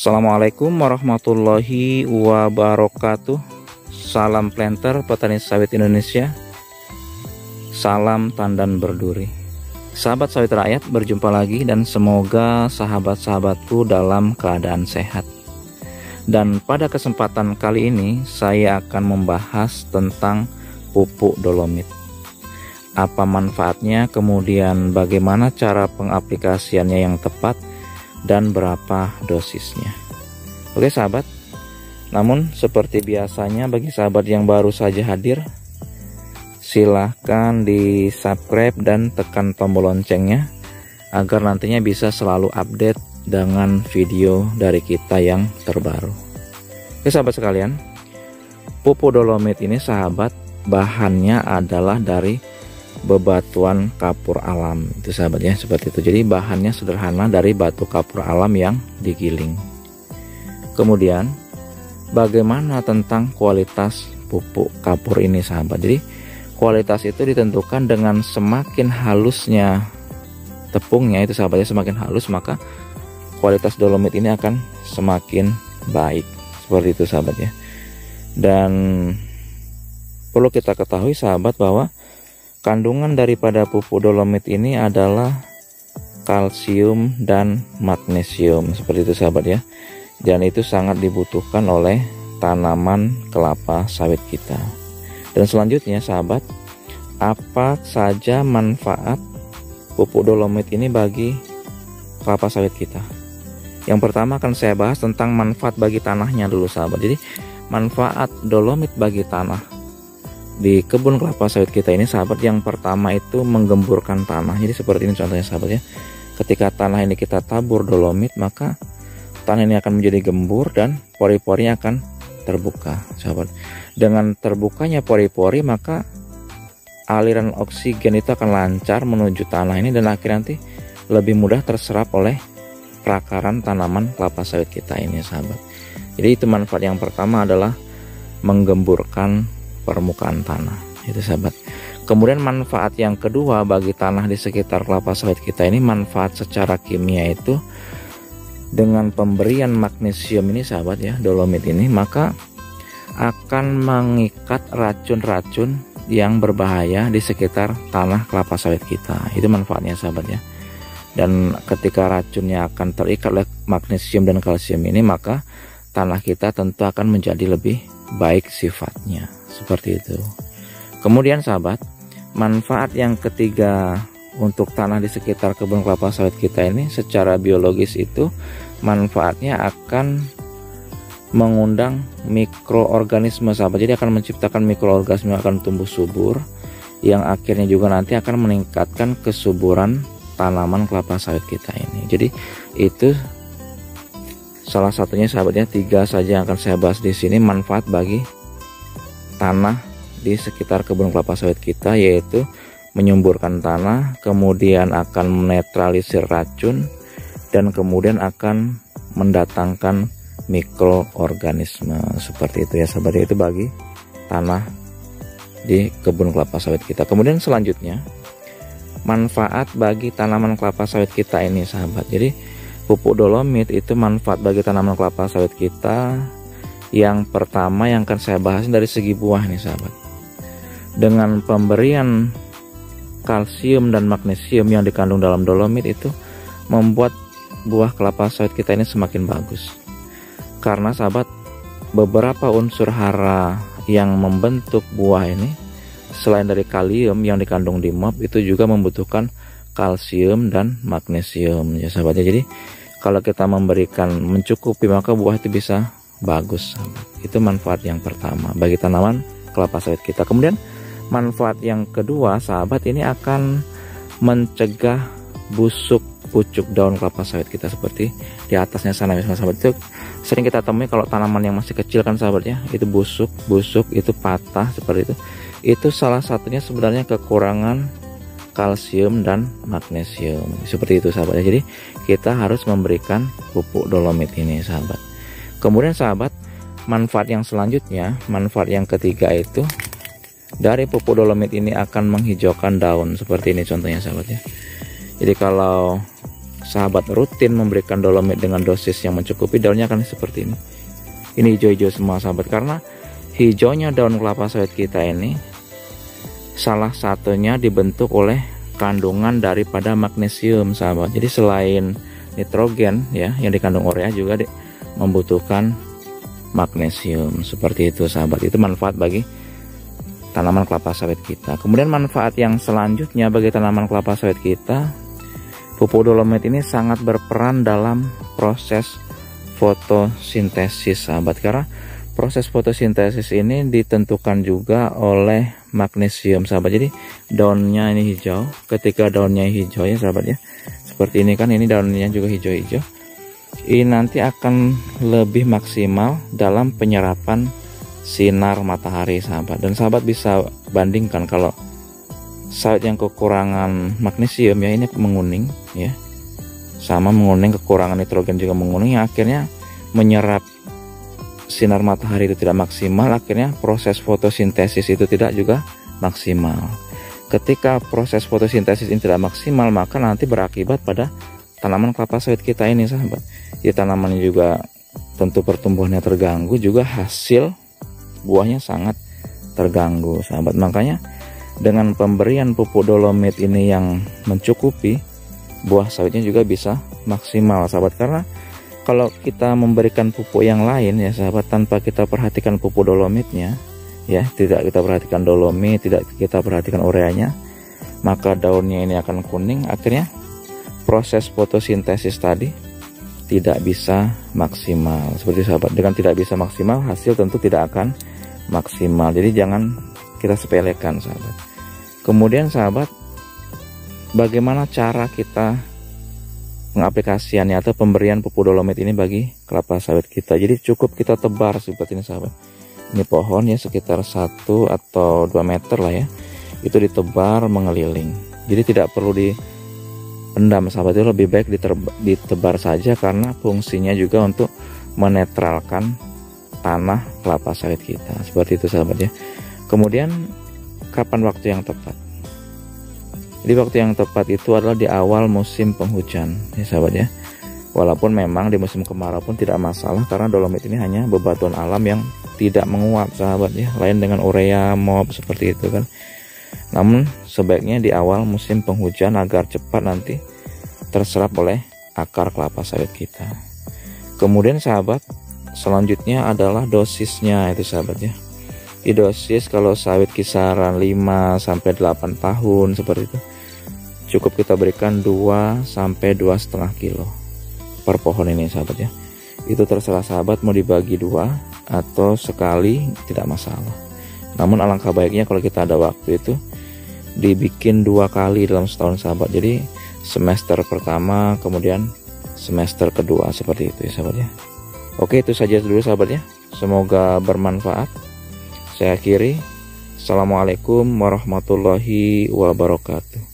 Assalamualaikum warahmatullahi wabarakatuh. Salam planter petani sawit Indonesia. Salam tandan berduri. Sahabat sawit rakyat, berjumpa lagi dan semoga sahabat-sahabatku dalam keadaan sehat. Dan pada kesempatan kali ini saya akan membahas tentang pupuk dolomit. Apa manfaatnya, kemudian bagaimana cara pengaplikasiannya yang tepat, dan berapa dosisnya. Oke sahabat, namun seperti biasanya bagi sahabat yang baru saja hadir, silahkan di subscribe dan tekan tombol loncengnya agar nantinya bisa selalu update dengan video dari kita yang terbaru. Oke sahabat sekalian, pupuk dolomit ini sahabat bahannya adalah dari bebatuan kapur alam, itu sahabat ya, seperti itu. Jadi bahannya sederhana dari batu kapur alam yang digiling. Kemudian bagaimana tentang kualitas pupuk kapur ini sahabat? Jadi kualitas itu ditentukan dengan semakin halusnya tepungnya, itu sahabat ya, semakin halus maka kualitas dolomit ini akan semakin baik, seperti itu sahabat ya. Dan perlu kita ketahui sahabat bahwa kandungan daripada pupuk dolomit ini adalah kalsium dan magnesium, seperti itu sahabat ya. Dan itu sangat dibutuhkan oleh tanaman kelapa sawit kita. Dan selanjutnya sahabat, apa saja manfaat pupuk dolomit ini bagi kelapa sawit kita? Yang pertama akan saya bahas tentang manfaat bagi tanahnya dulu sahabat. Jadi manfaat dolomit bagi tanah di kebun kelapa sawit kita ini sahabat, yang pertama itu menggemburkan tanah. Jadi seperti ini contohnya sahabat ya. Ketika tanah ini kita tabur dolomit, maka tanah ini akan menjadi gembur dan pori-porinya akan terbuka sahabat. Dengan terbukanya pori-pori maka aliran oksigen itu akan lancar menuju tanah ini dan akhirnya nanti lebih mudah terserap oleh perakaran tanaman kelapa sawit kita ini sahabat. Jadi itu manfaat yang pertama adalah menggemburkan permukaan tanah, itu sahabat. Kemudian manfaat yang kedua bagi tanah di sekitar kelapa sawit kita ini, manfaat secara kimia itu dengan pemberian magnesium ini sahabat ya, dolomit ini, maka akan mengikat racun-racun yang berbahaya di sekitar tanah kelapa sawit kita. Itu manfaatnya sahabat ya. Dan ketika racunnya akan terikat oleh magnesium dan kalsium ini, maka tanah kita tentu akan menjadi lebih baik sifatnya, seperti itu. Kemudian sahabat, manfaat yang ketiga untuk tanah di sekitar kebun kelapa sawit kita ini secara biologis itu manfaatnya akan mengundang mikroorganisme sahabat. Jadi akan menciptakan mikroorganisme yang akan tumbuh subur, yang akhirnya juga nanti akan meningkatkan kesuburan tanaman kelapa sawit kita ini. Jadi itu salah satunya sahabatnya, 3 saja yang akan saya bahas di sini manfaat bagi tanah di sekitar kebun kelapa sawit kita, yaitu menyumburkan tanah, kemudian akan menetralisir racun, dan kemudian akan mendatangkan mikroorganisme, seperti itu ya sahabat. Itu bagi tanah di kebun kelapa sawit kita. Kemudian selanjutnya manfaat bagi tanaman kelapa sawit kita ini sahabat. Jadi pupuk dolomit itu manfaat bagi tanaman kelapa sawit kita. Yang pertama yang akan saya bahas dari segi buah nih sahabat. Dengan pemberian kalsium dan magnesium yang dikandung dalam dolomit itu membuat buah kelapa sawit kita ini semakin bagus. Karena sahabat, beberapa unsur hara yang membentuk buah ini selain dari kalium yang dikandung di mop, itu juga membutuhkan kalsium dan magnesium ya sahabat ya. Jadi kalau kita memberikan mencukupi maka buah itu bisa bagus sahabat. Itu manfaat yang pertama bagi tanaman kelapa sawit kita. Kemudian manfaat yang kedua sahabat, ini akan mencegah busuk pucuk daun kelapa sawit kita seperti di atasnya sana misalnya sahabat. Itu sering kita temui kalau tanaman yang masih kecil kan sahabat ya, itu busuk itu patah seperti itu. Itu salah satunya sebenarnya kekurangan kalsium dan magnesium, seperti itu sahabat ya. Jadi kita harus memberikan pupuk dolomit ini sahabat. Kemudian sahabat, manfaat yang selanjutnya, manfaat yang ketiga itu dari pupuk dolomit ini akan menghijaukan daun, seperti ini contohnya sahabat ya. Jadi kalau sahabat rutin memberikan dolomit dengan dosis yang mencukupi, daunnya akan seperti ini. Ini hijau-hijau semua sahabat, karena hijaunya daun kelapa sawit kita ini salah satunya dibentuk oleh kandungan daripada magnesium sahabat. Jadi selain nitrogen ya yang dikandung urea, juga membutuhkan magnesium. Seperti itu sahabat. Itu manfaat bagi tanaman kelapa sawit kita. Kemudian manfaat yang selanjutnya bagi tanaman kelapa sawit kita, pupuk dolomit ini sangat berperan dalam proses fotosintesis sahabat, karena proses fotosintesis ini ditentukan juga oleh magnesium sahabat. Jadi daunnya ini hijau, ketika daunnya hijau ya sahabat ya, seperti ini kan, ini daunnya juga hijau-hijau, ini nanti akan lebih maksimal dalam penyerapan sinar matahari sahabat. Dan sahabat bisa bandingkan, kalau sawit yang kekurangan magnesium ya ini menguning ya, sama menguning, kekurangan nitrogen juga menguning, yang akhirnya menyerap sinar matahari itu tidak maksimal, akhirnya proses fotosintesis itu tidak juga maksimal. Ketika proses fotosintesis ini tidak maksimal, maka nanti berakibat pada tanaman kelapa sawit kita ini sahabat. Ya, tanamannya juga tentu pertumbuhannya terganggu, juga hasil buahnya sangat terganggu sahabat. Makanya dengan pemberian pupuk dolomit ini yang mencukupi, buah sawitnya juga bisa maksimal sahabat. Karena kalau kita memberikan pupuk yang lain ya sahabat, tanpa kita perhatikan pupuk dolomitnya ya, tidak kita perhatikan dolomit, tidak kita perhatikan ureanya, maka daunnya ini akan kuning, akhirnya proses fotosintesis tadi tidak bisa maksimal. Seperti sahabat, dengan tidak bisa maksimal, hasil tentu tidak akan maksimal. Jadi jangan kita sepelekan sahabat. Kemudian sahabat, bagaimana cara kita pengaplikasiannya atau pemberian pupuk dolomit ini bagi kelapa sawit kita? Jadi cukup kita tebar seperti ini sahabat. Ini pohon ya sekitar 1 atau 2 meter lah ya, itu ditebar mengeliling. Jadi tidak perlu dipendam sahabat, itu lebih baik ditebar saja, karena fungsinya juga untuk menetralkan tanah kelapa sawit kita. Seperti itu sahabat ya. Kemudian kapan waktu yang tepat? Jadi waktu yang tepat itu adalah di awal musim penghujan ya sahabat ya. Walaupun memang di musim kemarau pun tidak masalah, karena dolomit ini hanya bebatuan alam yang tidak menguap sahabat ya, lain dengan urea, MOP seperti itu kan. Namun sebaiknya di awal musim penghujan agar cepat nanti terserap oleh akar kelapa sawit kita. Kemudian sahabat, selanjutnya adalah dosisnya itu sahabat ya. Di dosis kalau sawit kisaran 5 sampai 8 tahun seperti itu, cukup kita berikan 2 sampai 2,5 kilo per pohon ini sahabat ya. Itu terserah sahabat mau dibagi 2 atau sekali, tidak masalah. Namun alangkah baiknya kalau kita ada waktu itu dibikin 2 kali dalam setahun sahabat. Jadi semester pertama kemudian semester kedua, seperti itu ya sahabat ya. Oke, itu saja dulu sahabat ya. Semoga bermanfaat. Saya akhiri. Assalamualaikum warahmatullahi wabarakatuh.